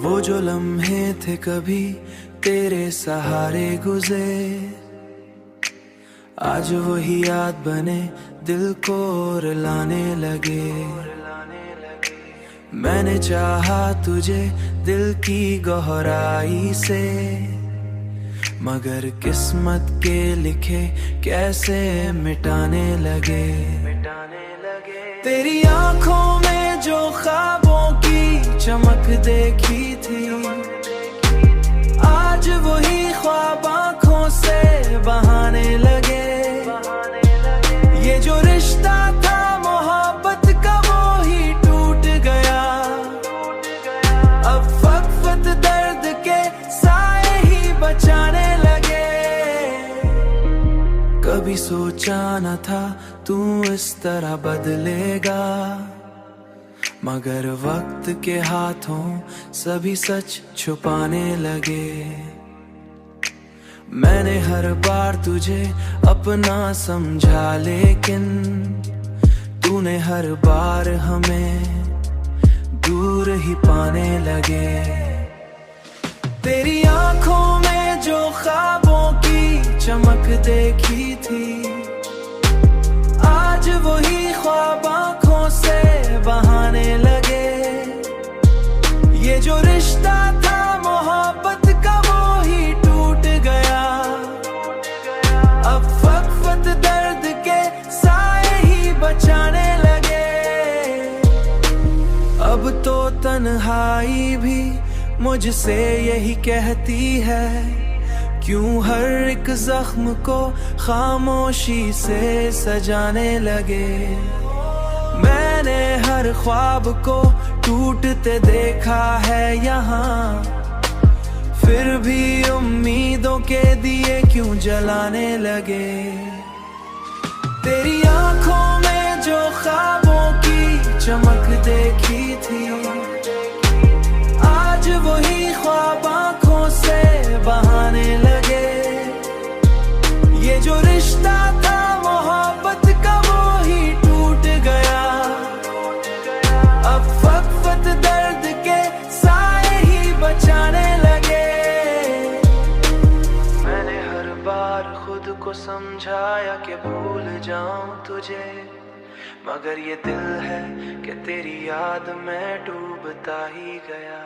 वो जो लम्हे थे कभी तेरे सहारे गुजरे, आज वही याद बने दिल को रुलाने लगे। मैंने चाहा तुझे दिल की गहराई से, मगर किस्मत के लिखे कैसे मिटाने लगे। तेरी आंखों में जो ख्वाबों की चमक देखी थी, आज वही ख्वाब आंखों से बहाने लगे। ये जो रिश्ता था मोहब्बत का वो ही टूट गया, अब फकफत दर्द के साए ही बचाने लगे। कभी सोचा न था तू इस तरह बदलेगा, मगर वक्त के हाथों सभी सच छुपाने लगे। मैंने हर बार तुझे अपना समझा, लेकिन तूने हर बार हमें दूर ही पाने लगे। तेरी आंखों में जो ख्वाबों की चमक देखी थी, आज वही ख्वाब आंखों से बहाने लगे। ये जो रिश्ता था मोहब्बत का वो ही टूट गया, अब फकफत दर्द के साए ही बचाने लगे। अब तो तन्हाई भी मुझसे यही कहती है, क्यों हर एक जख्म को खामोशी से सजाने लगे। मैंने हर ख्वाब को टूटते देखा है यहाँ, फिर भी उम्मीदों के दिए क्यों जलाने लगे। तेरी आंखों में जो ख्वाबों की चमक देखी थी, आज वही ख्वाब आंखों से बहाने लगे। ये जो रिश्ता था मोहब्बत का वो ही टूट गया, अब फकफत दर्द के साए ही बचाने लगे। मैंने हर बार खुद को समझाया कि भूल जाऊं तुझे, मगर ये दिल है कि तेरी याद में डूबता ही गया।